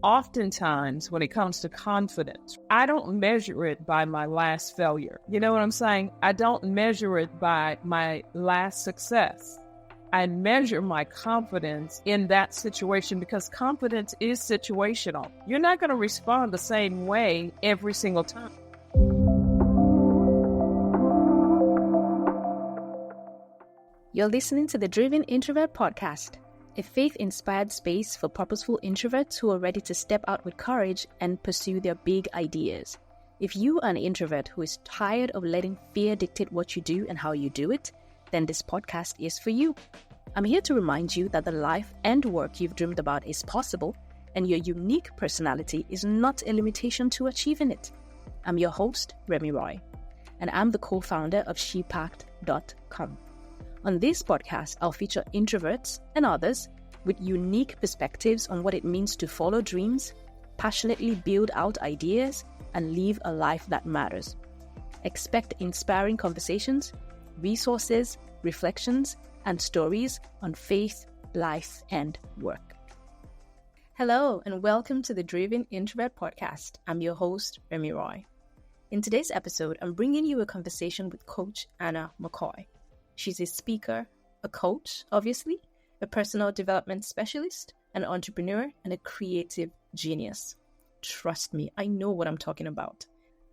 Oftentimes, when it comes to confidence, I don't measure it by my last failure. You know what I'm saying? I don't measure it by my last success. I measure my confidence in that situation because confidence is situational. You're not going to respond the same way every single time. You're listening to the Driven Introvert Podcast, a faith-inspired space for purposeful introverts who are ready to step out with courage and pursue their big ideas. If you are an introvert who is tired of letting fear dictate what you do and how you do it, then this podcast is for you. I'm here to remind you that the life and work you've dreamed about is possible, and your unique personality is not a limitation to achieving it. I'm your host, Remy Roy, and I'm the co-founder of shepact.com. On this podcast, I'll feature introverts and others with unique perspectives on what it means to follow dreams, passionately build out ideas, and live a life that matters. Expect inspiring conversations, resources, reflections, and stories on faith, life, and work. Hello, and welcome to the Driven Introvert Podcast. I'm your host, Remy Roy. In today's episode, I'm bringing you a conversation with Coach Anna McCoy. She's a speaker, a coach, obviously, a personal development specialist, an entrepreneur, and a creative genius. Trust me, I know what I'm talking about.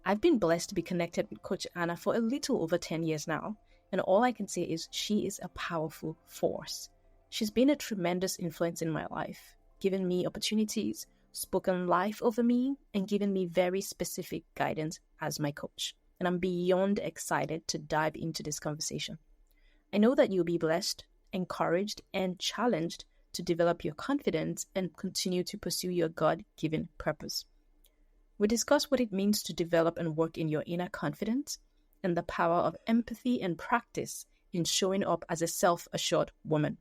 I've been blessed to be connected with Coach Anna for a little over 10 years now, and all I can say is she is a powerful force. She's been a tremendous influence in my life, given me opportunities, spoken life over me, and given me very specific guidance as my coach. And I'm beyond excited to dive into this conversation. I know that you'll be blessed, encouraged, and challenged to develop your confidence and continue to pursue your God-given purpose. We discuss what it means to develop and work in your inner confidence and the power of empathy and practice in showing up as a self-assured woman.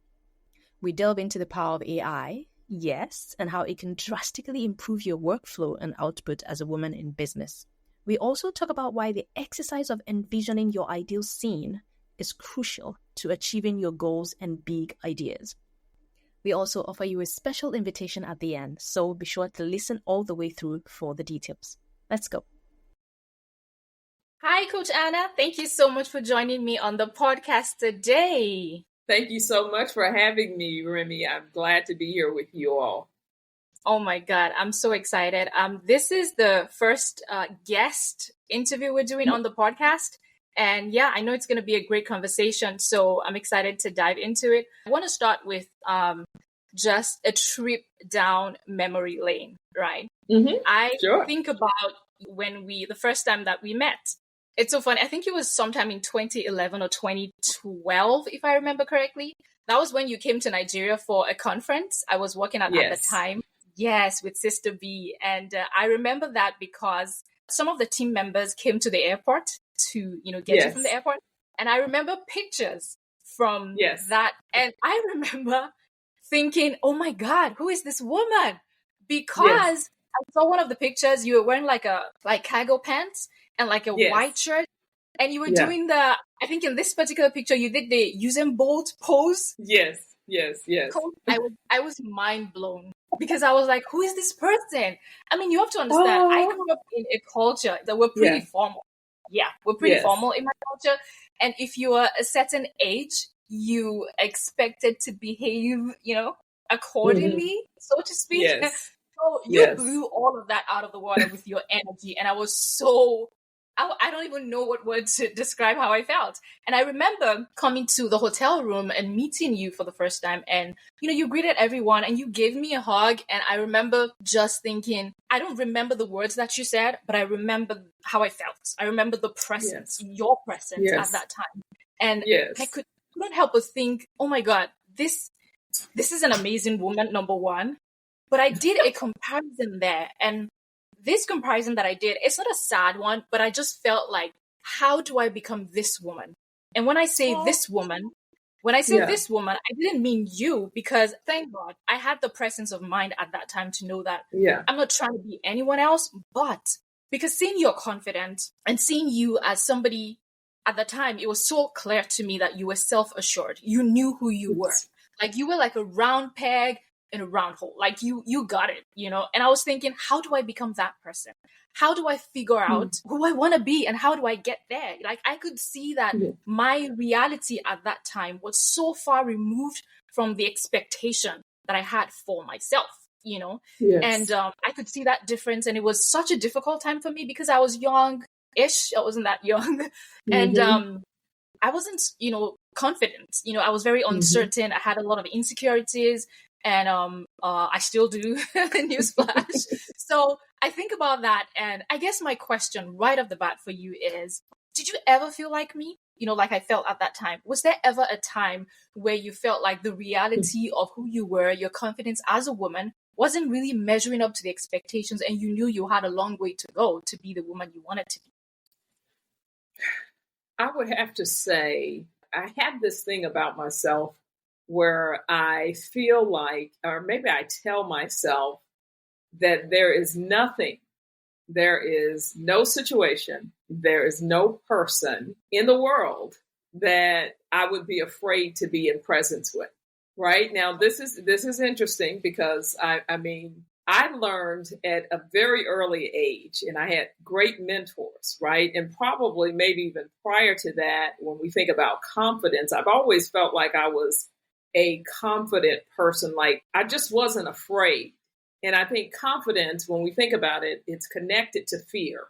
We delve into the power of AI, yes, and how it can drastically improve your workflow and output as a woman in business. We also talk about why the exercise of envisioning your ideal scene is crucial to achieving your goals and big ideas. We also offer you a special invitation at the end, so be sure to listen all the way through for the details. Let's go. Hi, Coach Anna. Thank you so much for joining me on the podcast today. Thank you so much for having me, Remy. I'm glad to be here with you all. Oh my God, I'm so excited. This is the first guest interview we're doing on the podcast. And yeah, I know it's going to be a great conversation, so I'm excited to dive into it. I want to start with just a trip down memory lane, right? I think about the first time that we met. It's so funny. I think it was sometime in 2011 or 2012, if I remember correctly. That was when you came to Nigeria for a conference I was working at the time. Yes, with Sister B. And I remember that because some of the team members came to the airport to, get you from the airport. And I remember pictures from that. And I remember thinking, oh my God, who is this woman? Because I saw one of the pictures, you were wearing like cargo pants and like a white shirt. And you were doing I think in this particular picture, you did the Usain Bolt pose. Yes. I was mind blown. Because I was like, who is this person? I mean, you have to understand, I grew up in a culture that we're pretty formal. Yeah, we're pretty formal in my culture. And if you are a certain age, you expected to behave, accordingly, so to speak. So you blew all of that out of the water with your energy. And I was so... I don't even know what word to describe how I felt. And I remember coming to the hotel room and meeting you for the first time. And, you greeted everyone and you gave me a hug. And I remember just thinking, I don't remember the words that you said, but I remember how I felt. I remember the presence, your presence at that time. And I couldn't help but think, oh my God, this is an amazing woman, number one. But I did a comparison there. And this comparison that I did, it's not a sad one, but I just felt like, how do I become this woman? And when I say this woman, I didn't mean you, because thank God I had the presence of mind at that time to know that I'm not trying to be anyone else, but because seeing your confidence and seeing you as somebody at the time, it was so clear to me that you were self-assured. You knew who you were. Like you were like a round peg in a round hole. Like you got it, And I was thinking, how do I become that person? How do I figure out who I want to be and how do I get there? Like I could see that my reality at that time was so far removed from the expectation that I had for myself, Yes. And I could see that difference. And it was such a difficult time for me because I was young-ish. I wasn't that young. And I wasn't, confident. I was very uncertain. I had a lot of insecurities. And I still do, newsflash. So I think about that. And I guess my question right off the bat for you is, did you ever feel like me? Like I felt at that time. Was there ever a time where you felt like the reality of who you were, your confidence as a woman, wasn't really measuring up to the expectations and you knew you had a long way to go to be the woman you wanted to be? I would have to say I had this thing about myself where I feel like, or maybe I tell myself that there is nothing, there is no situation, there is no person in the world that I would be afraid to be in presence with. Right now, this is interesting because I learned at a very early age, and I had great mentors, right? And probably maybe even prior to that, when we think about confidence, I've always felt like I was a confident person. Like I just wasn't afraid. And I think confidence, when we think about it, it's connected to fear,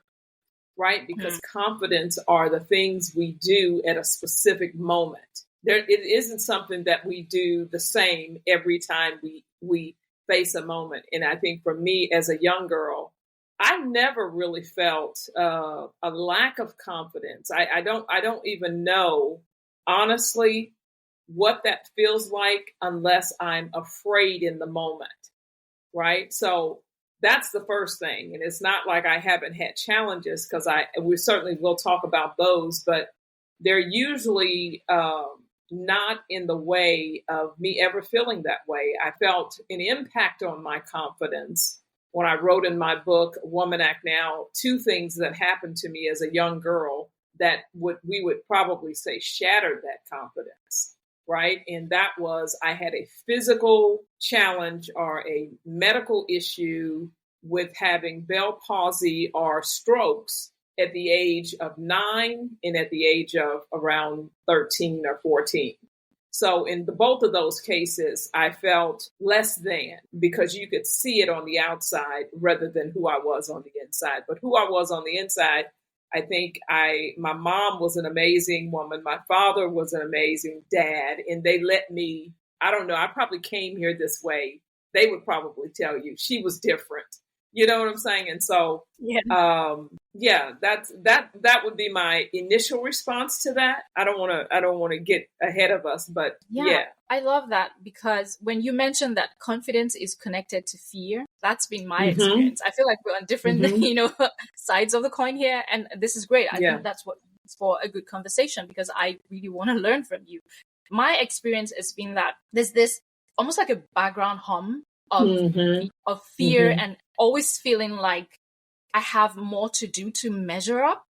right? Because confidence are the things we do at a specific moment. It isn't something that we do the same every time we face a moment. And I think for me as a young girl, I never really felt a lack of confidence. I don't even know, honestly, what that feels like unless I'm afraid in the moment, right? So that's the first thing. And it's not like I haven't had challenges because we certainly will talk about those, but they're usually not in the way of me ever feeling that way. I felt an impact on my confidence when I wrote in my book, Woman Act Now, 2 things that happened to me as a young girl that we would probably say shattered that confidence, right? And that was I had a physical challenge or a medical issue with having Bell palsy or strokes at the age of 9 and at the age of around 13 or 14. So in both of those cases, I felt less than because you could see it on the outside rather than who I was on the inside. But who I was on the inside, I think my mom was an amazing woman. My father was an amazing dad. And they let me, I don't know, I probably came here this way. They would probably tell you she was different. You know what I'm saying? And so, that would be my initial response to that. I don't want to get ahead of us, but yeah. I love that because when you mentioned that confidence is connected to fear, that's been my experience. I feel like we're on different, sides of the coin here. And this is great. I think that's what makes for a good conversation because I really want to learn from you. My experience has been that there's this almost like a background hum of fear and always feeling like I have more to do to measure up.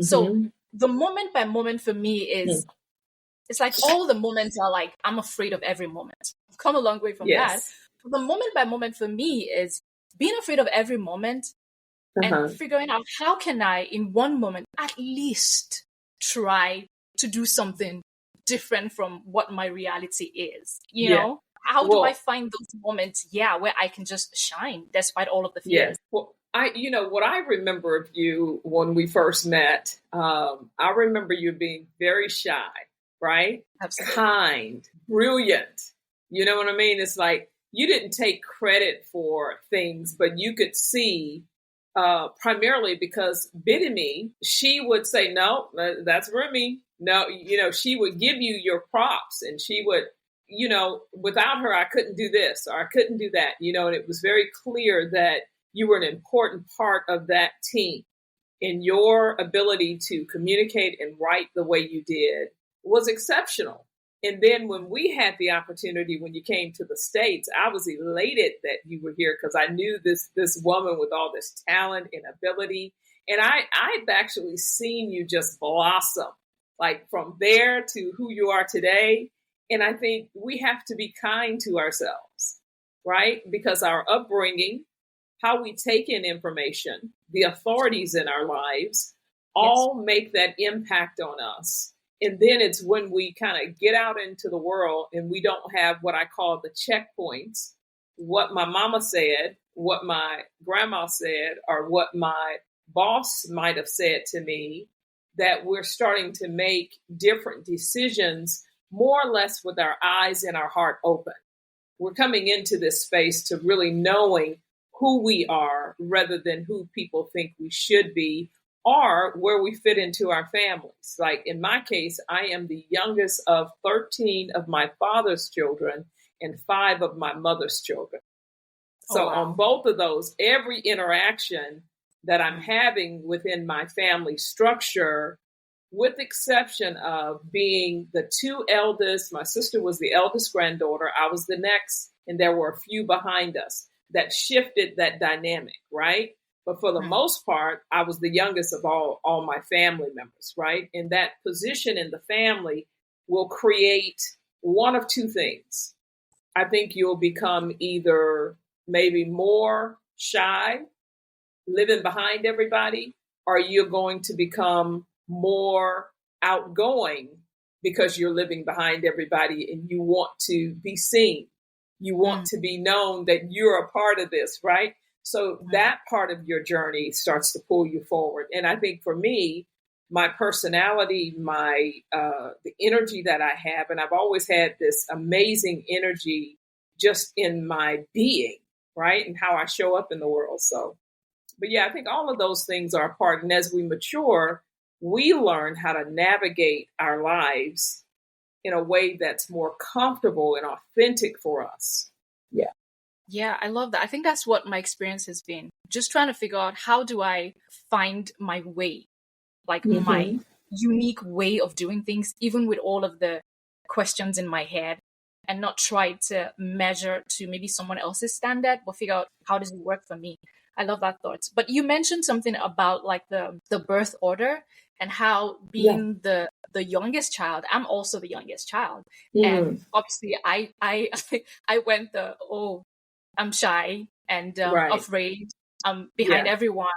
So the moment by moment for me is, it's like all the moments are like, I'm afraid of every moment. I've come a long way from that. But the moment by moment for me is being afraid of every moment and figuring out how can I, in one moment, at least try to do something different from what my reality is, you know? How do I find those moments, where I can just shine despite all of the fears? Yes. Well, what I remember of you when we first met, I remember you being very shy, right? Absolutely. Kind, brilliant. You know what I mean? It's like you didn't take credit for things, but you could see primarily because Bidemi, she would say, no, that's Remy. No, she would give you your props and she would, without her, I couldn't do this or I couldn't do that, and it was very clear that you were an important part of that team and your ability to communicate and write the way you did was exceptional. And then when we had the opportunity, when you came to the States, I was elated that you were here because I knew this woman with all this talent and ability. And I've actually seen you just blossom, like from there to who you are today. And I think we have to be kind to ourselves. right? Because our upbringing, how we take in information, the authorities in our lives, all make that impact on us. And then it's when we kind of get out into the world and we don't have what I call the checkpoints, what my mama said, what my grandma said, or what my boss might have said to me, that we're starting to make different decisions more or less with our eyes and our heart open. We're coming into this space to really knowing who we are rather than who people think we should be or where we fit into our families. Like in my case, I am the youngest of 13 of my father's children and 5 of my mother's children. So on both of those, every interaction that I'm having within my family structure, with exception of being the 2 eldest, my sister was the eldest granddaughter, I was the next, and there were a few behind us, that shifted that dynamic, right? But for the most part, I was the youngest of all my family members, right? And that position in the family will create one of 2 things. I think you'll become either maybe more shy, living behind everybody, or you're going to become more outgoing because you're living behind everybody and you want to be seen. You want to be known that you're a part of this, right? So that part of your journey starts to pull you forward. And I think for me, my personality, the energy that I have, and I've always had this amazing energy just in my being, right? And how I show up in the world. So, but yeah, I think all of those things are a part. And as we mature, we learn how to navigate our lives in a way that's more comfortable and authentic for us. Yeah. Yeah, I love that. I think that's what my experience has been. Just trying to figure out, how do I find my way, like my unique way of doing things, even with all of the questions in my head, and not try to measure to maybe someone else's standard, but figure out, how does it work for me? I love that thought. But you mentioned something about like the birth order and how being the youngest child, I'm also the youngest child. And obviously I went I'm shy and afraid, behind everyone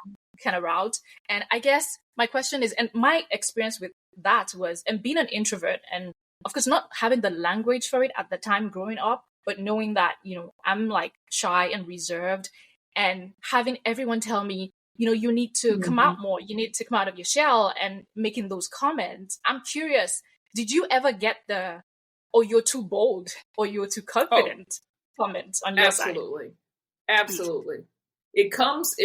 kind of route. And I guess my question is, and my experience with that was, and being an introvert, and of course not having the language for it at the time growing up, but knowing that, I'm like shy and reserved, and having everyone tell me, you need to come out more, you need to come out of your shell, and making those comments. I'm curious, did you ever get you're too bold, or you're too confident comments on your side? Absolutely. It comes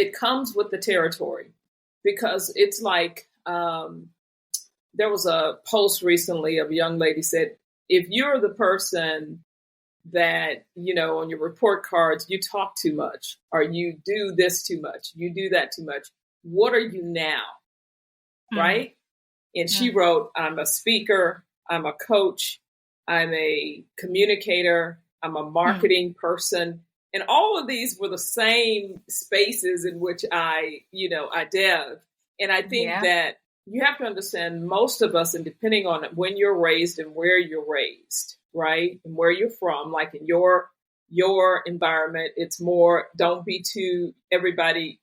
with the territory, because it's like, there was a post recently of a young lady said, if you're the person that, on your report cards, you talk too much, or you do this too much, you do that too much, what are you now? Right? And she wrote, I'm a speaker, I'm a coach, I'm a communicator, I'm a marketing person. And all of these were the same spaces in which I dev. And I think that you have to understand, most of us, and depending on when you're raised and where you're raised, right? And where you're from, like in your environment, it's more, don't be too, everybody,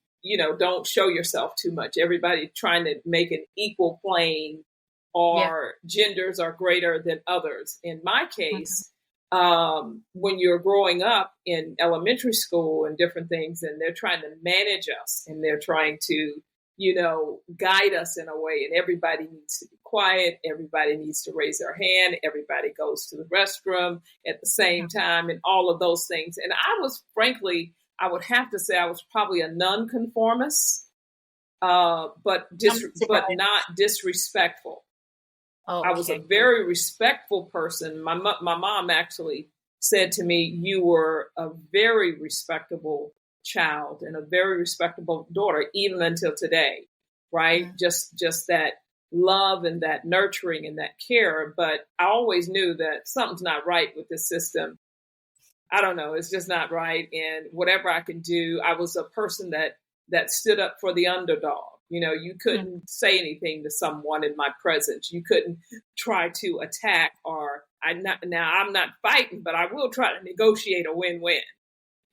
don't show yourself too much. Everybody trying to make an equal plane, or genders are greater than others. In my case, when you're growing up in elementary school and different things, and they're trying to manage us, and they're trying to, guide us in a way, and everybody needs to be quiet. Everybody needs to raise their hand. Everybody goes to the restroom at the same time, and all of those things. And I was, frankly, I would have to say I was probably a nonconformist, but not disrespectful. I was a very respectful person. My mom actually said to me, you were a very respectable child and a very respectable daughter, even until today, right? Just that love and that nurturing and that care. But I always knew that something's not right with this system. I don't know. It's just not right. And whatever I can do, I was a person that stood up for the underdog. You couldn't say anything to someone in my presence. You couldn't try to attack, or I'm not fighting, but I will try to negotiate a win-win.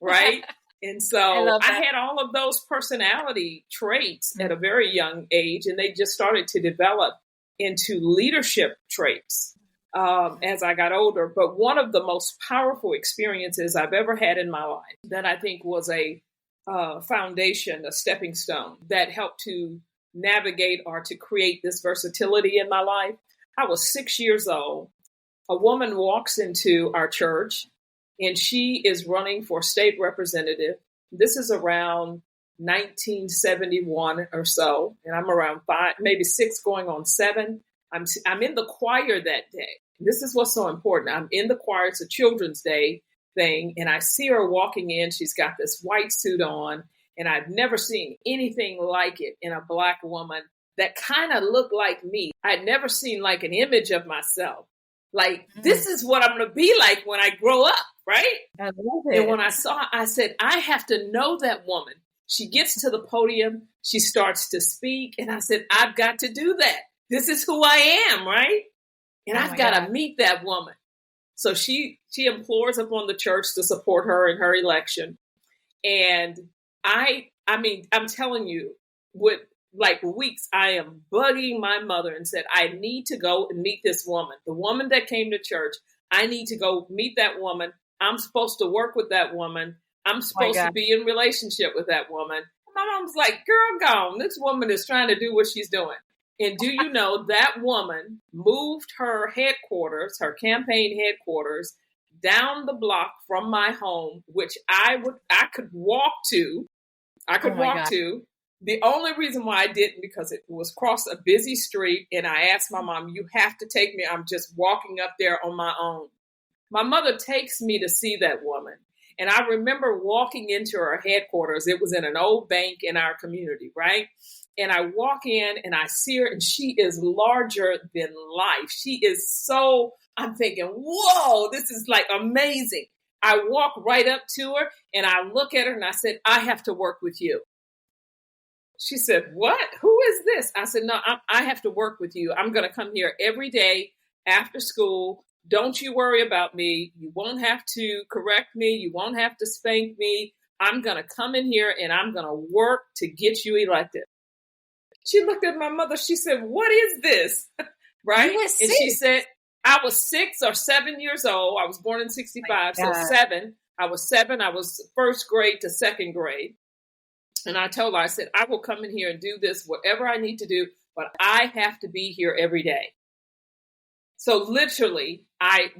right? And so I had all of those personality traits at a very young age, and they just started to develop into leadership traits as I got older. But one of the most powerful experiences I've ever had in my life that I think was a foundation, a stepping stone that helped to navigate or to create this versatility in my life. I was 6 years old. A woman walks into our church, and she is running for state representative. This is around 1971 or so, and I'm around 5, maybe 6, going on 7. I'm in the choir that day. This is what's so important. I'm in the choir. It's a Children's Day thing, and I see her walking in. She's got this white suit on, and I've never seen anything like it in a Black woman that kind of looked like me. I'd never seen like an image of myself. Like, this is what I'm going to be like when I grow up, right? I love it. And when I saw, I said, I have to know that woman. She gets to the podium. She starts to speak. And I said, I've got to do that. This is who I am, right? And I've got to meet that woman. So she implores upon the church to support her in her election. And I mean, I'm telling you, with like weeks, I am bugging my mother and said, I need to go and meet this woman. The woman that came to church, I need to go meet that woman. I'm supposed to work with that woman. I'm supposed to be in relationship with that woman. My mom's like, girl, gone. This woman is trying to do what she's doing. And do you know that woman moved her headquarters, her campaign headquarters, down the block from my home, which I could walk to. The only reason why I didn't, because it was across a busy street, and I asked my mom, you have to take me. I'm just walking up there on my own. My mother takes me to see that woman. And I remember walking into her headquarters. It was in an old bank in our community, right? And I walk in and I see her, and she is larger than life. She is so, I'm thinking, whoa, this is like amazing. I walk right up to her and I look at her and I said, I have to work with you. She said, what? Who is this? I said, no, I have to work with you. I'm going to come here every day after school. Don't you worry about me. You won't have to correct me. You won't have to spank me. I'm going to come in here and I'm going to work to get you elected. She looked at my mother. She said, what is this? Right? And she said, I was 6 or 7 years old. I was born in 65. So 7. I was 7. I was first grade to second grade. And I told her, I said, I will come in here and do this, whatever I need to do, but I have to be here every day. So literally,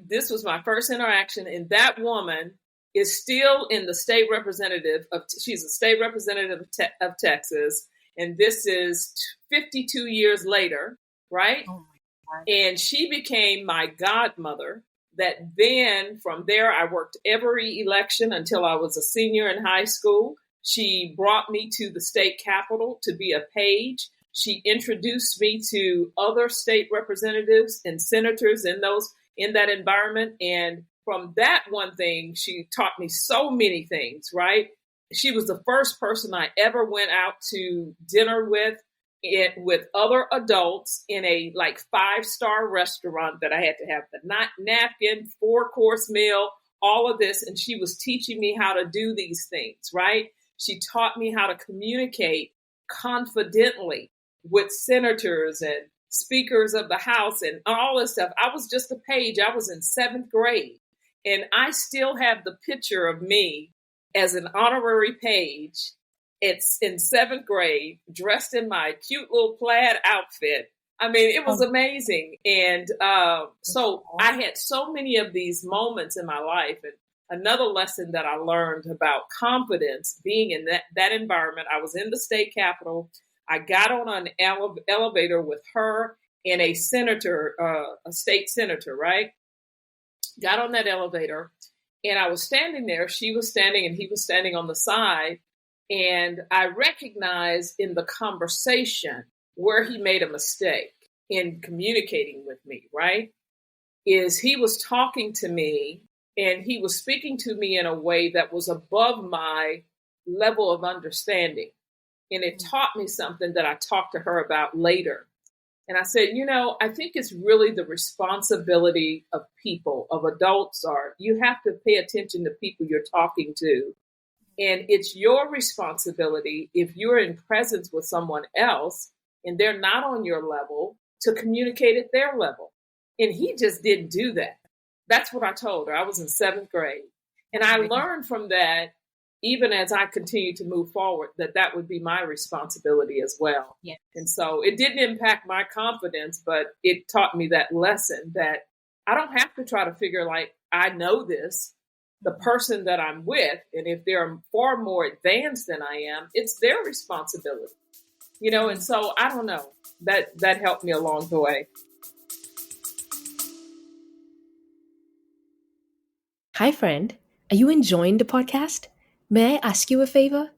this was my first interaction, and that woman is still in the state representative she's a state representative of Texas. And this is 52 years later, right? Oh my God. And she became my godmother. That then from there, I worked every election until I was a senior in high school. She brought me to the state capitol to be a page. She introduced me to other state representatives and senators in that environment. And from that one thing, she taught me so many things, right? She was the first person I ever went out to dinner with other adults in a like 5-star restaurant that I had to have the napkin, 4-course meal, all of this. And she was teaching me how to do these things, right? She taught me how to communicate confidently with senators and speakers of the House and all this stuff. I was just a page. I was in 7th grade. And I still have the picture of me as an honorary page. It's in 7th grade, dressed in my cute little plaid outfit. I mean, it was amazing. And so I had so many of these moments in my life. And another lesson that I learned about confidence, being in that environment, I was in the state capitol. I got on an elevator with her and a senator, a state senator, right? Got on that elevator and I was standing there. She was standing and he was standing on the side. And I recognized in the conversation where he made a mistake in communicating with me, right? Is he was talking to me and he was speaking to me in a way that was above my level of understanding. And it taught me something that I talked to her about later. And I said, I think it's really the responsibility of people, of adults, or you have to pay attention to people you're talking to And it's your responsibility, if you're in presence with someone else and they're not on your level, to communicate at their level. And he just didn't do that. That's what I told her. I was in 7th grade. And I learned from that, even as I continue to move forward, that would be my responsibility as well. Yeah. And so it didn't impact my confidence, but it taught me that lesson that I don't have to try to figure like, I know this. The person that I'm with, and if they're far more advanced than I am, it's their responsibility. And so I don't know. That helped me along the way. Hi, friend. Are you enjoying the podcast? May I ask you a favor?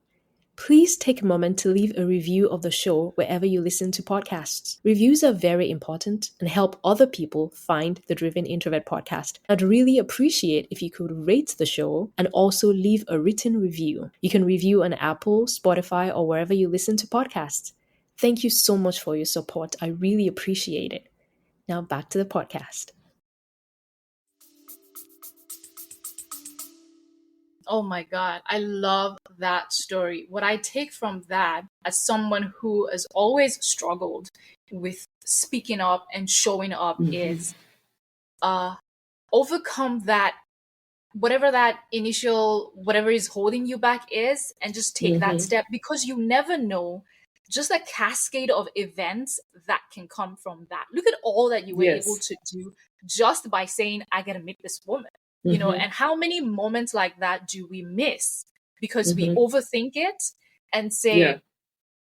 Please take a moment to leave a review of the show wherever you listen to podcasts. Reviews are very important and help other people find the Driven Introvert podcast. I'd really appreciate if you could rate the show and also leave a written review. You can review on Apple, Spotify, or wherever you listen to podcasts. Thank you so much for your support. I really appreciate it. Now back to the podcast. Oh my God, I love that story. What I take from that as someone who has always struggled with speaking up and showing up is overcome that, whatever is holding you back is, and just take that step, because you never know just a cascade of events that can come from that. Look at all that you were able to do just by saying, I gotta meet this woman. And how many moments like that do we miss because we overthink it and say,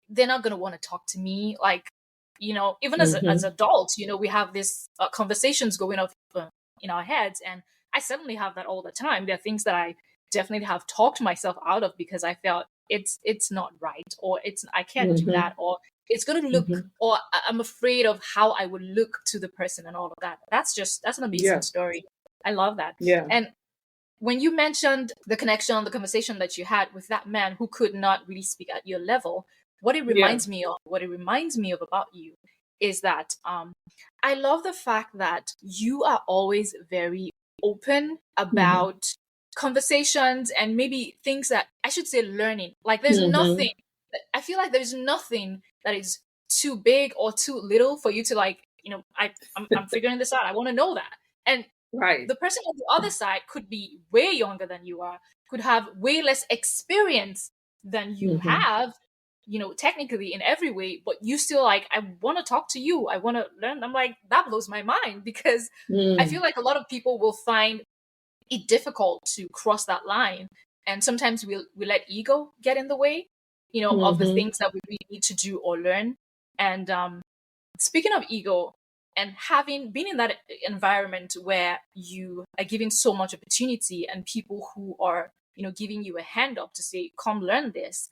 they're not going to want to talk to me. Like, even as adults, we have these conversations going on in our heads. And I certainly have that all the time. There are things that I definitely have talked myself out of because I felt it's not right, or I can't do that, or it's going to look, or I'm afraid of how I would look to the person and all of that. That's an amazing story. I love that. Yeah. And when you mentioned the connection, the conversation that you had with that man who could not really speak at your level, what it reminds me of about you is that I love the fact that you are always very open about conversations and maybe things that I should say learning. Like there's nothing, I feel like there's nothing that is too big or too little for you to like, I'm figuring this out. I want to know that. And the person on the other side could be way younger than you are, could have way less experience than you have, technically in every way, but you still like, I want to talk to you. I want to learn. I'm like, that blows my mind because I feel like a lot of people will find it difficult to cross that line. And sometimes we let ego get in the way, of the things that we really need to do or learn. And speaking of ego, and having been in that environment where you are given so much opportunity and people who are, giving you a hand up to say, come learn this.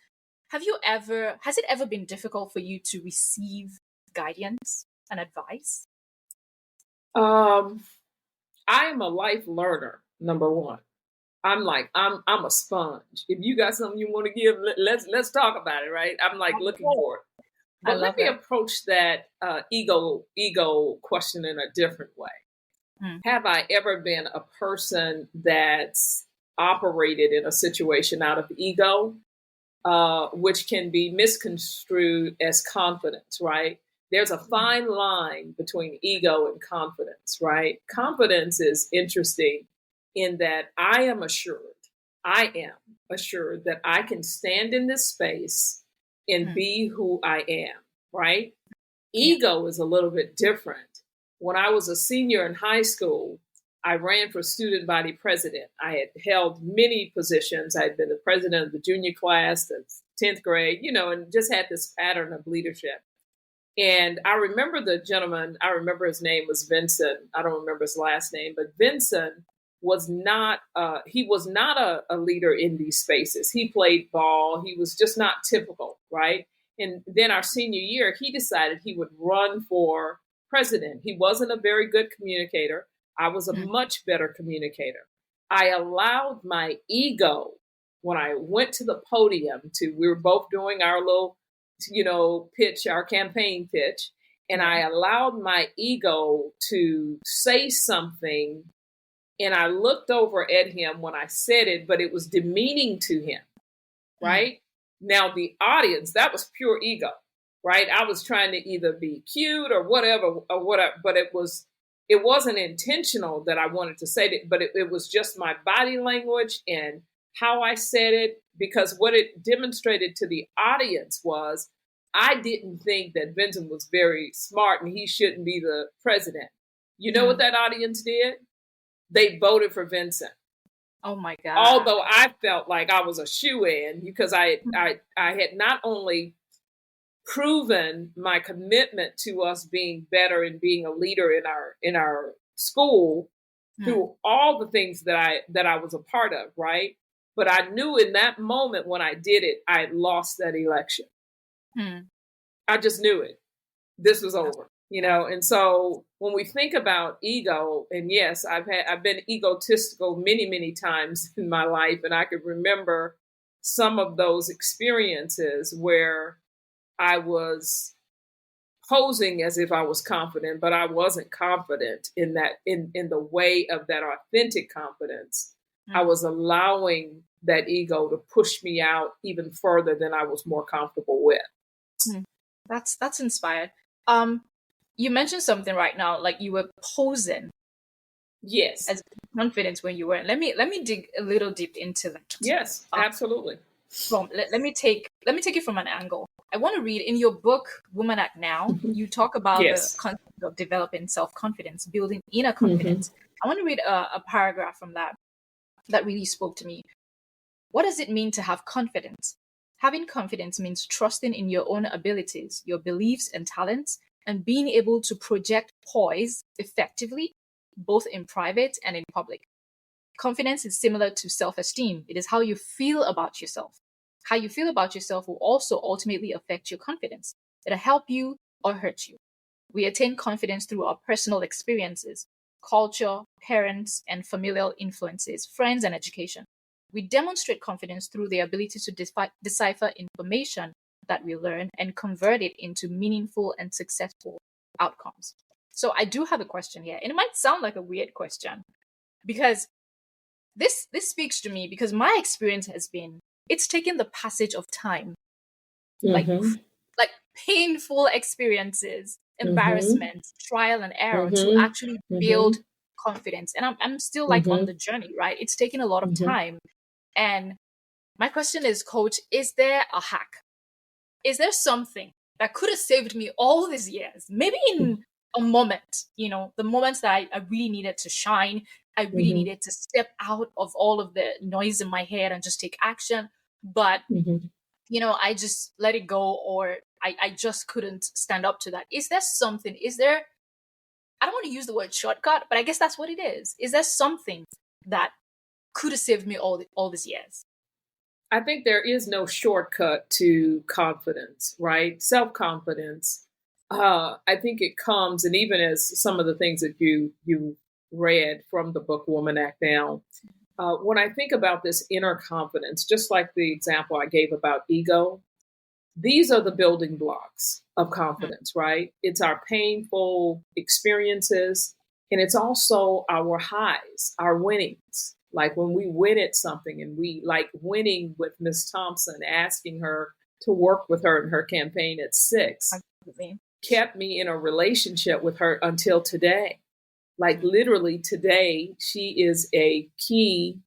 Has it ever been difficult for you to receive guidance and advice? I am a life learner, number one. I'm a sponge. If you got something you want to give, let's talk about it, right? I'm like looking for it. But let me approach that ego question in a different way. Have I ever been a person that's operated in a situation out of ego, which can be misconstrued as confidence, right? There's a fine line between ego and confidence, right? Confidence is interesting in that I am assured that I can stand in this space and be who I am, right? Ego is a little bit different. When I was a senior in high school, I ran for student body president. I had held many positions. I had been the president of the junior class, the 10th grade, and just had this pattern of leadership. And I remember the gentleman, his name was Vincent. I don't remember his last name, but Vincent was not a leader in these spaces. He played ball. He was just not typical, right? And then our senior year, he decided he would run for president. He wasn't a very good communicator. I was a much better communicator. I allowed my ego when I went to the podium we were both doing our little, pitch, our campaign pitch. And I allowed my ego to say something. And I looked over at him when I said it, but it was demeaning to him. right? Now the audience, that was pure ego, right? I was trying to either be cute or whatever, but it wasn't intentional that I wanted to say that, but it was just my body language and how I said it, because what it demonstrated to the audience was I didn't think that Vincent was very smart and he shouldn't be the president. You know what that audience did? They voted for Vincent. Oh my God. Although I felt like I was a shoo-in, because I had not only proven my commitment to us being better and being a leader in our school through all the things that I was a part of, right? But I knew in that moment when I did it, I had lost that election. I just knew it. This was over, and so when we think about ego, and yes, I've been egotistical many, many times in my life. And I could remember some of those experiences where I was posing as if I was confident, but I wasn't confident in that, in the way of that authentic confidence. I was allowing that ego to push me out even further than I was more comfortable with. That's inspired. You mentioned something right now, like you were posing. Yes. As confidence when you weren't. Let me dig a little deep into that. Yes, absolutely. Let me take it from an angle. I want to read in your book, Woman Act Now, you talk about the concept of developing self-confidence, building inner confidence. I want to read a paragraph from that really spoke to me. What does it mean to have confidence? Having confidence means trusting in your own abilities, your beliefs and talents, and being able to project poise effectively, both in private and in public. Confidence is similar to self-esteem. It is how you feel about yourself. How you feel about yourself will also ultimately affect your confidence. It'll help you or hurt you. We attain confidence through our personal experiences, culture, parents, and familial influences, friends, and education. We demonstrate confidence through the ability to decipher information that we learn and convert it into meaningful and successful outcomes. So I do have a question here, and it might sound like a weird question because this speaks to me, because my experience has been, it's taken the passage of time, like painful experiences, embarrassment, trial and error to actually build confidence. And I'm still like on the journey, right? It's taken a lot of time. And my question is, Coach, is there a hack? Is there something that could have saved me all these years? Maybe in a moment, the moments that I really needed to shine. I really needed to step out of all of the noise in my head and just take action. But, I just let it go, or I just couldn't stand up to that. Is there something, I don't want to use the word shortcut, but I guess that's what it is. Is there something that could have saved me all these years? I think there is no shortcut to confidence, right? Self-confidence. I think it comes, and even as some of the things that you read from the book Woman Act Now, when I think about this inner confidence, just like the example I gave about ego, these are the building blocks of confidence, right? It's our painful experiences, and it's also our highs, our winnings. Like when we win at something, and we like winning with Miss Thompson, asking her to work with her in her campaign at 6, kept me in a relationship with her until today. Like literally today, she is a key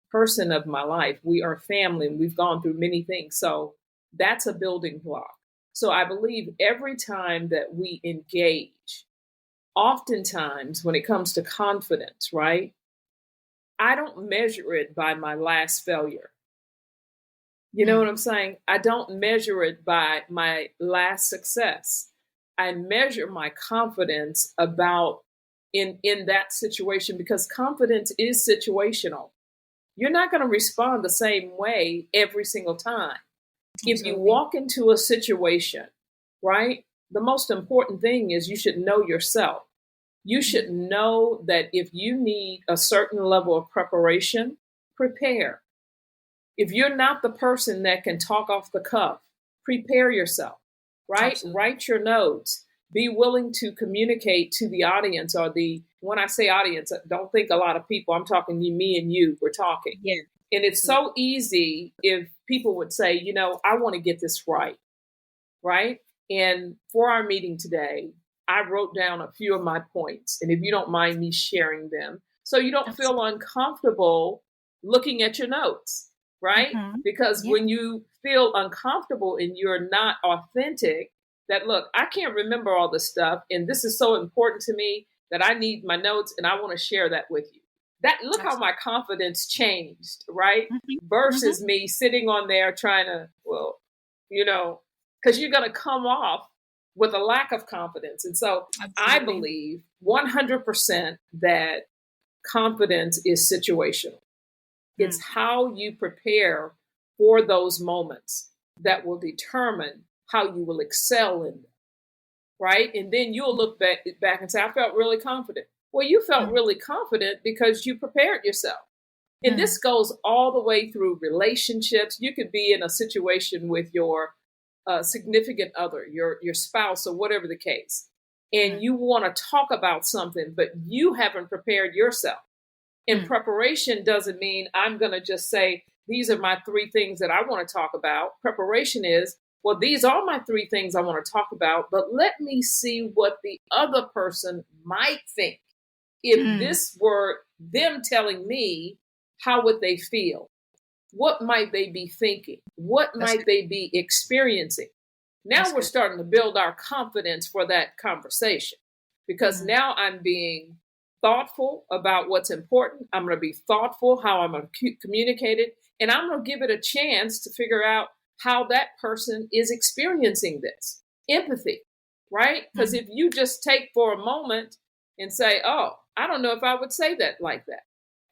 person of my life. We are family, and we've gone through many things. So that's a building block. So I believe every time that we engage, oftentimes when it comes to confidence, right? I don't measure it by my last failure. You know what I'm saying? I don't measure it by my last success. I measure my confidence about in that situation, because confidence is situational. You're not going to respond the same way every single time. If you walk into a situation, right, the most important thing is you should know yourself. You should know that if you need a certain level of preparation, prepare. If you're not the person that can talk off the cuff, prepare yourself, right? Absolutely. Write your notes. Be willing to communicate to the audience, when I say audience, don't think a lot of people. I'm talking me and you. We're talking. Yeah. And it's so easy if people would say, I want to get this right. Right. And for our meeting today, I wrote down a few of my points. And if you don't mind me sharing them, so you don't feel uncomfortable looking at your notes, right? Because when you feel uncomfortable and you're not authentic, that look, I can't remember all this stuff. And this is so important to me that I need my notes and I want to share that with you. Look how my confidence changed, right? Versus me sitting on there trying to, because you're going to come off with a lack of confidence. And so I believe 100% that confidence is situational. It's how you prepare for those moments that will determine how you will excel in them, right? And then you'll look back and say, I felt really confident. Well, you felt really confident because you prepared yourself. And this goes all the way through relationships. You could be in a situation with your significant other, your spouse, or whatever the case, and you want to talk about something, but you haven't prepared yourself. And preparation doesn't mean I'm going to just say, these are my 3 things that I want to talk about. Preparation is, well, these are my 3 things I want to talk about, but let me see what the other person might think. If this were them telling me, how would they feel? What might they be thinking? What might they be experiencing? Now we're starting to build our confidence for that conversation, because now I'm being thoughtful about what's important. I'm going to be thoughtful how I'm going to communicate it. And I'm going to give it a chance to figure out how that person is experiencing this. Empathy, right? Because if you just take for a moment and say, oh, I don't know if I would say that like that.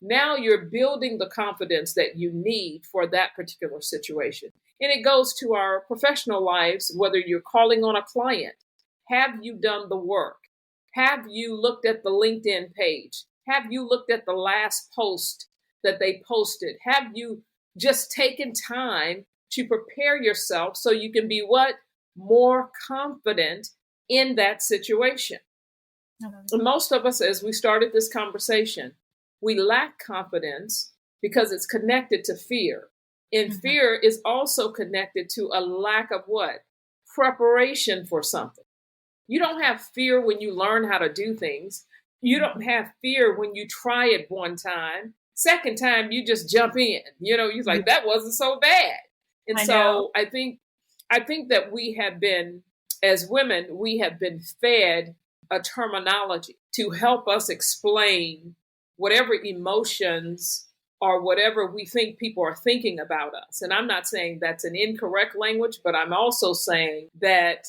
Now you're building the confidence that you need for that particular situation. And it goes to our professional lives, whether you're calling on a client. Have you done the work? Have you looked at the LinkedIn page? Have you looked at the last post that they posted? Have you just taken time to prepare yourself so you can be what? More confident in that situation. And most of us, as we started this conversation, we lack confidence because it's connected to fear. And fear is also connected to a lack of what? Preparation for something. You don't have fear when you learn how to do things. You don't have fear when you try it one time. Second time, you just jump in. You're like, that wasn't so bad. And I think that we have been, as women, we have been fed a terminology to help us explain whatever emotions or whatever we think people are thinking about us. And I'm not saying that's an incorrect language, but I'm also saying that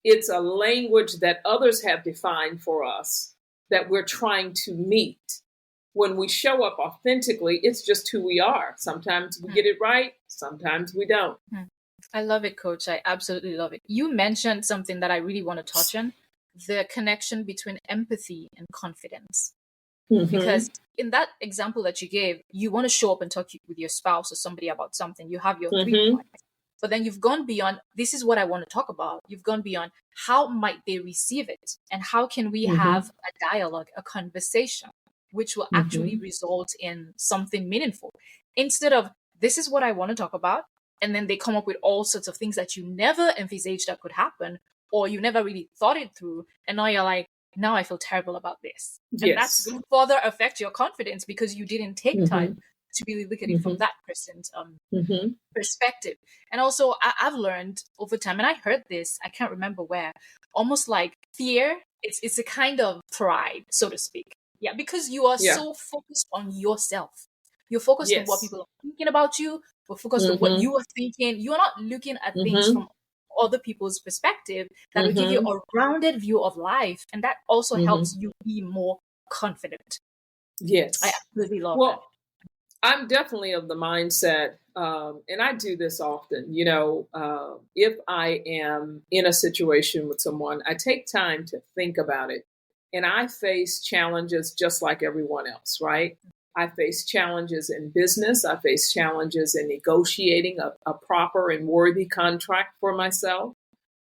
it's a language that others have defined for us that we're trying to meet. When we show up authentically, it's just who we are. Sometimes we get it right. Sometimes we don't. I love it, Coach. I absolutely love it. You mentioned something that I really want to touch on, the connection between empathy and confidence. Because in that example that you gave, you want to show up and talk with your spouse or somebody about something. You have your 3 points. But then you've gone beyond, this is what I want to talk about. You've gone beyond, how might they receive it? And how can we have a dialogue, a conversation, which will actually result in something meaningful? Instead of, this is what I want to talk about. And then they come up with all sorts of things that you never envisaged that could happen, or you never really thought it through. And now you're like, now I feel terrible about this. And that's going to further affect your confidence because you didn't take time to really look at it from that person's perspective. And also, I've learned over time, and I heard this, I can't remember where, almost like fear, it's a kind of pride, so to speak. Yeah, because you are so focused on yourself. You're focused on what people are thinking about you. You're focused on what you are thinking. You're not looking at things from other people's perspective that will give you a rounded view of life. And that also helps you be more confident. Yes. I absolutely love that. I'm definitely of the mindset, and I do this often, if I am in a situation with someone, I take time to think about it. And I face challenges just like everyone else, right? I face challenges in business. I face challenges in negotiating a proper and worthy contract for myself,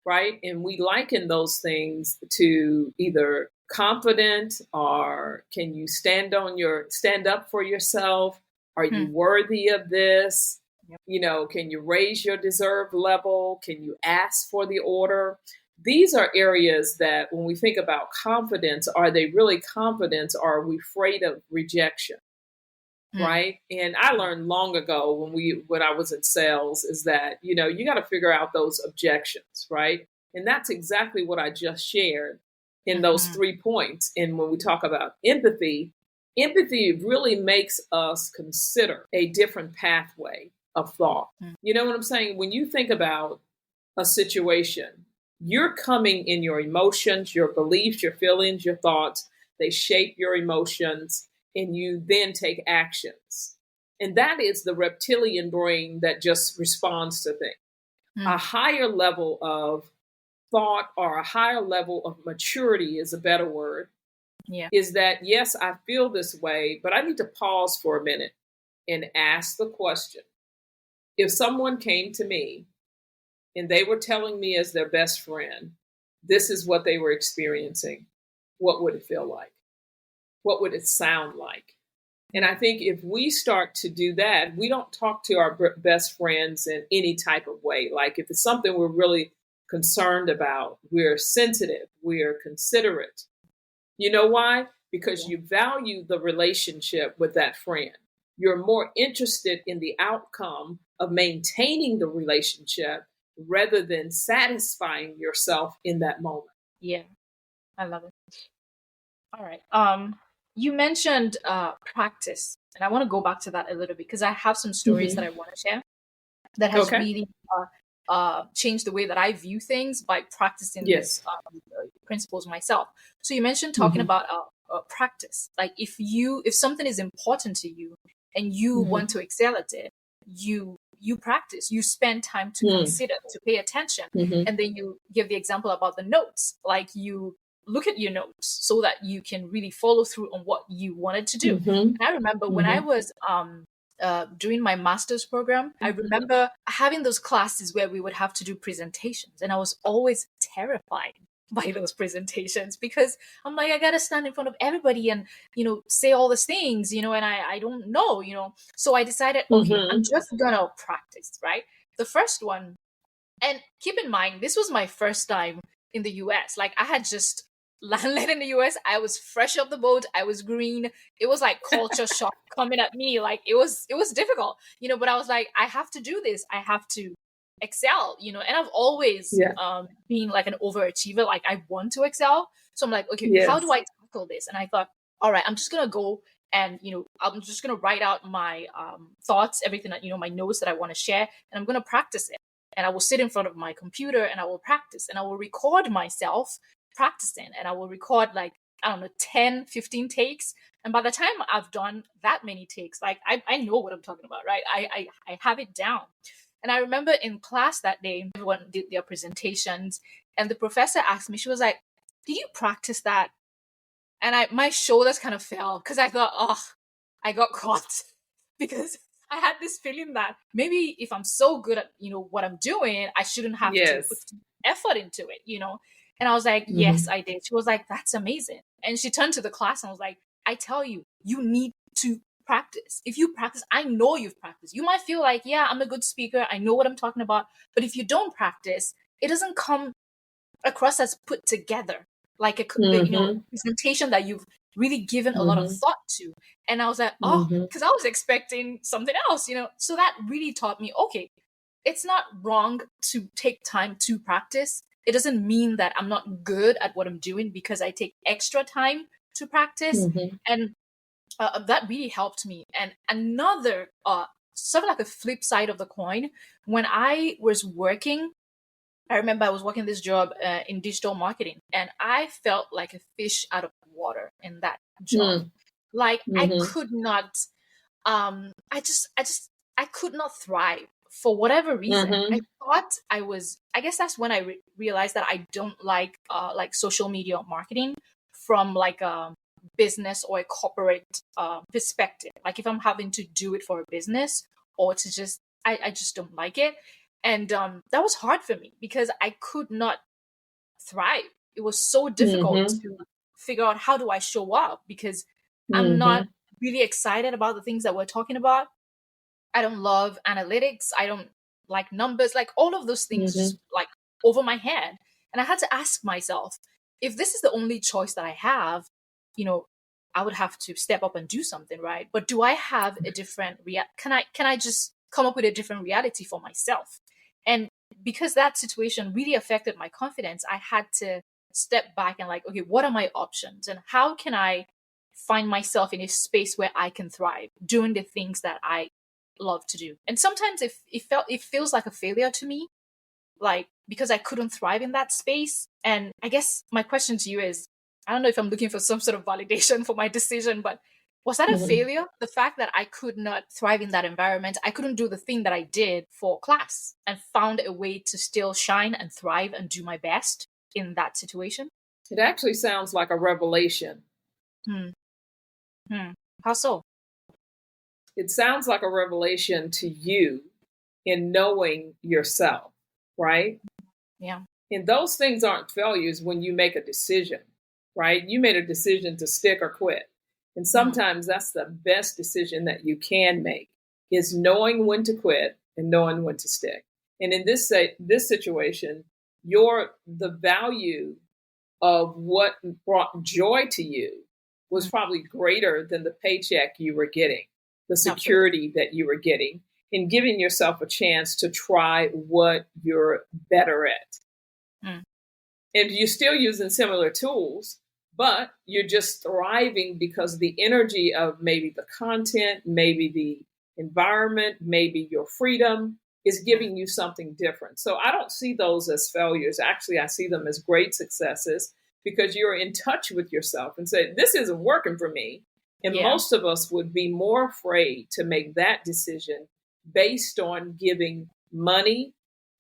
right? And we liken those things to either confident or can you stand up for yourself? Are you worthy of this? You know, can you raise your deserve level? Can you ask for the order? These are areas that when we think about confidence, are they really confident, or are we afraid of rejection? Right. And I learned long ago when I was in sales is that, you know, you got to figure out those objections. Right. And that's exactly what I just shared in those 3 points. And when we talk about empathy, empathy really makes us consider a different pathway of thought. You know what I'm saying? When you think about a situation, you're coming in your emotions, your beliefs, your feelings, your thoughts. They shape your emotions, and you then take actions. And that is the reptilian brain that just responds to things. A higher level of thought, or a higher level of maturity is a better word, is that, yes, I feel this way, but I need to pause for a minute and ask the question. If someone came to me and they were telling me as their best friend, this is what they were experiencing, what would it feel like? What would it sound like? And I think if we start to do that, we don't talk to our best friends in any type of way. Like if it's something we're really concerned about, we're sensitive, we're considerate. You know why? Because you value the relationship with that friend. You're more interested in the outcome of maintaining the relationship rather than satisfying yourself in that moment. Yeah, I love it. All right. You mentioned practice, and I want to go back to that a little bit because I have some stories that I want to share that has really changed the way that I view things by practicing these principles myself. So you mentioned talking about practice. Like if something is important to you and you want to excel at it, you practice, you spend time to consider, to pay attention. And then you give the example about the notes, like you look at your notes so that you can really follow through on what you wanted to do. And I remember when I was doing my master's program, I remember having those classes where we would have to do presentations, and I was always terrified by those presentations because I'm like, I gotta stand in front of everybody and, you know, say all these things, you know, and I don't know, you know. So I decided, okay, I'm just gonna practice, right? The first one, and keep in mind, this was my first time in the US. Like I had just landed in the US. I was fresh off the boat. I was green. It was like culture shock coming at me. Like it was difficult, you know, but I was like, I have to do this. I have to excel, you know, and I've always been like an overachiever. Like I want to excel. So I'm like, okay, how do I tackle this? And I thought, all right, I'm just going to go and, you know, I'm just going to write out my thoughts, everything that, you know, my notes that I want to share, and I'm going to practice it. And I will sit in front of my computer and I will practice, and I will record myself practicing, and I will record like, I don't know, 10, 15 takes. And by the time I've done that many takes, like I know what I'm talking about, right? I have it down. And I remember in class that day, everyone did their presentations, and the professor asked me, she was like, did you practice that? And my shoulders kind of fell because I thought, oh, I got caught because I had this feeling that maybe if I'm so good at, you know, what I'm doing, I shouldn't have to put effort into it, you know? And I was like, yes, I did. She was like, that's amazing. And she turned to the class and was like, I tell you, you need to practice. If you practice, I know you've practiced. You might feel like, yeah, I'm a good speaker. I know what I'm talking about. But if you don't practice, it doesn't come across as put together, like a you know, presentation that you've really given a lot of thought to. And I was like, oh, because I was expecting something else, you know. So that really taught me, okay, it's not wrong to take time to practice. It doesn't mean that I'm not good at what I'm doing because I take extra time to practice. And that really helped me. And another sort of like a flip side of the coin, when I was working, I remember I was working this job in digital marketing, and I felt like a fish out of water in that job. Like I could not, I could not thrive for whatever reason. I thought I guess that's when I realized that I don't like social media marketing from like a business or a corporate perspective. Like if I'm having to do it for a business or to just, I just don't like it. And that was hard for me because I could not thrive. It was so difficult to figure out how do I show up because I'm not really excited about the things that we're talking about. I don't love analytics. I don't like numbers, like all of those things just like over my head. And I had to ask myself, if this is the only choice that I have, I would have to step up and do something, right? But do I have a different can I just come up with a different reality for myself? And because that situation really affected my confidence, I had to step back and like, okay, what are my options? And how can I find myself in a space where I can thrive doing the things that I love to do? And sometimes it feels like a failure to me, like because I couldn't thrive in that space. And I guess my question to you is, I don't know if I'm looking for some sort of validation for my decision, but was that a failure? The fact that I could not thrive in that environment, I couldn't do the thing that I did for class and found a way to still shine and thrive and do my best in that situation? It actually sounds like a revelation. How so? It sounds like a revelation to you in knowing yourself, right? Yeah. And those things aren't failures when you make a decision, right? You made a decision to stick or quit. And sometimes that's the best decision that you can make, is knowing when to quit and knowing when to stick. And in this situation, the value of what brought joy to you was probably greater than the paycheck you were getting, the security that you were getting, and giving yourself a chance to try what you're better at. And you're still using similar tools, but you're just thriving because the energy of maybe the content, maybe the environment, maybe your freedom is giving you something different. So I don't see those as failures. Actually, I see them as great successes because you're in touch with yourself and say, this isn't working for me. And most of us would be more afraid to make that decision based on giving money,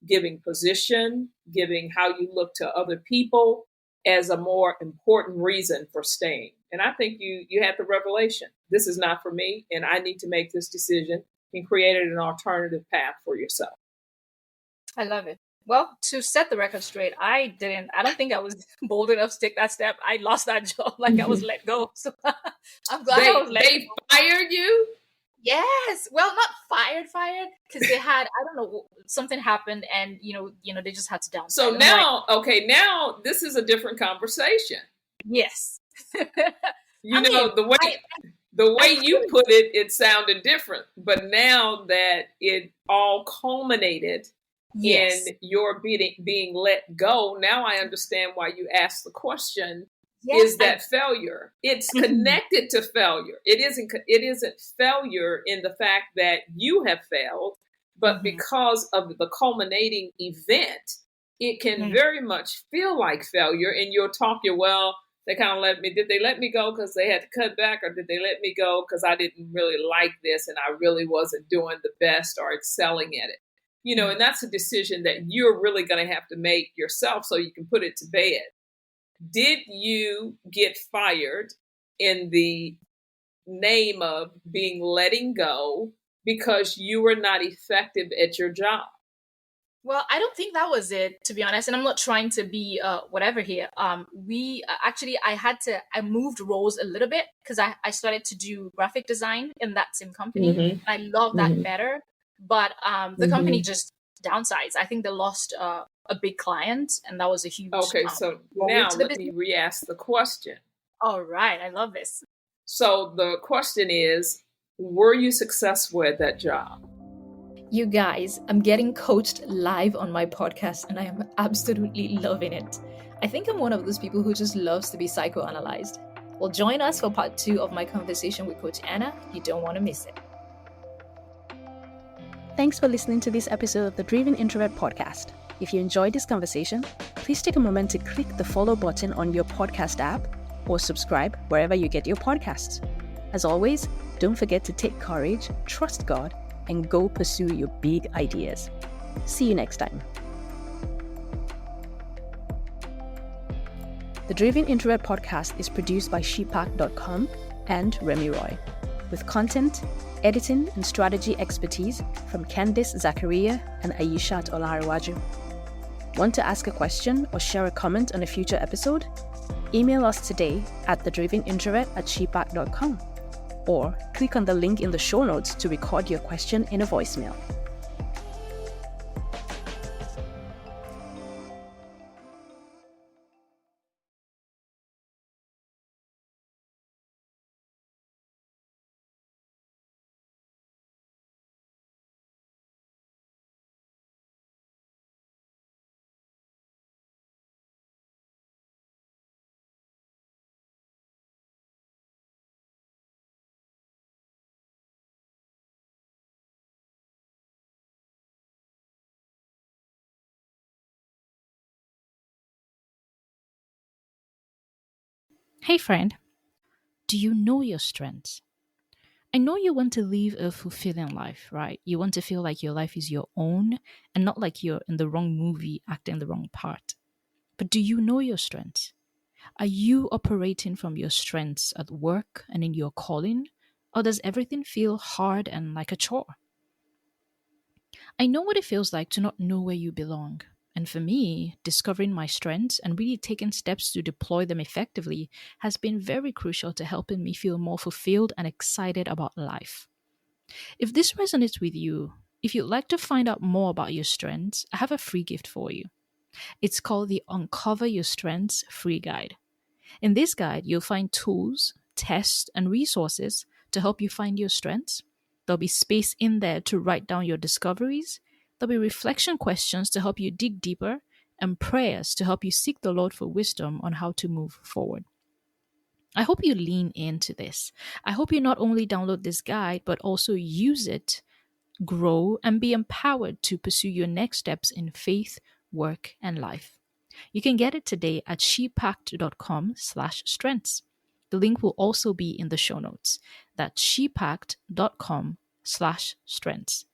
giving position, giving how you look to other people as a more important reason for staying. And I think you had the revelation. This is not for me, and I need to make this decision, and created an alternative path for yourself. I love it. Well, to set the record straight, I don't think I was bold enough to take that step. I lost that job, like I was let go. So I'm glad I was let go. They fired you? Yes. Well, not fired, because they had, I don't know, something happened and, they just had to downsize. So now, now this is a different conversation. Yes. The way you put it, it sounded different. But now that it all culminated in your being let go, now I understand why you asked the question. Is that failure? It's connected to failure. It isn't failure in the fact that you have failed, but because of the culminating event, it can very much feel like failure. And you'll talk they kind of did they let me go because they had to cut back, or did they let me go because I didn't really like this and I really wasn't doing the best or excelling at it? And that's a decision that you're really going to have to make yourself so you can put it to bed. Did you get fired in the name of being letting go because you were not effective at your job? Well, I don't think that was it, to be honest. And I'm not trying to be whatever here. I moved roles a little bit because I started to do graphic design in that same company. And I love that better. But the company just downsized. I think they lost a big client, and that was a huge. Okay, so now let me re-ask the question. All right, I love this. So the question is, were you successful at that job? You guys, I'm getting coached live on my podcast, and I am absolutely loving it. I think I'm one of those people who just loves to be psychoanalyzed. Well, join us for part 2 of my conversation with Coach Anna. You don't want to miss it. Thanks for listening to this episode of the Driven Introvert podcast. If you enjoyed this conversation, please take a moment to click the follow button on your podcast app or subscribe wherever you get your podcasts. As always, don't forget to take courage, trust God, and go pursue your big ideas. See you next time. The Driven Introvert podcast is produced by sheepak.com and Remy Roy, with content, editing, and strategy expertise from Candice Zakaria and Aishat Olariwaju. Want to ask a question or share a comment on a future episode? Email us today at thedrivenintrovert@sheepak.com. or click on the link in the show notes to record your question in a voicemail. Hey friend, do you know your strengths? I know you want to live a fulfilling life, right? You want to feel like your life is your own and not like you're in the wrong movie acting the wrong part. But do you know your strengths? Are you operating from your strengths at work and in your calling? Or does everything feel hard and like a chore? I know what it feels like to not know where you belong. And for me, discovering my strengths and really taking steps to deploy them effectively has been very crucial to helping me feel more fulfilled and excited about life. If this resonates with you, if you'd like to find out more about your strengths, I have a free gift for you. It's called the Uncover Your Strengths Free Guide. In this guide, you'll find tools, tests, and resources to help you find your strengths. There'll be space in there to write down your discoveries. There'll be reflection questions to help you dig deeper, and prayers to help you seek the Lord for wisdom on how to move forward. I hope you lean into this. I hope you not only download this guide, but also use it, grow, and be empowered to pursue your next steps in faith, work, and life. You can get it today at shepact.com/strengths. The link will also be in the show notes. That's shepact.com/strengths.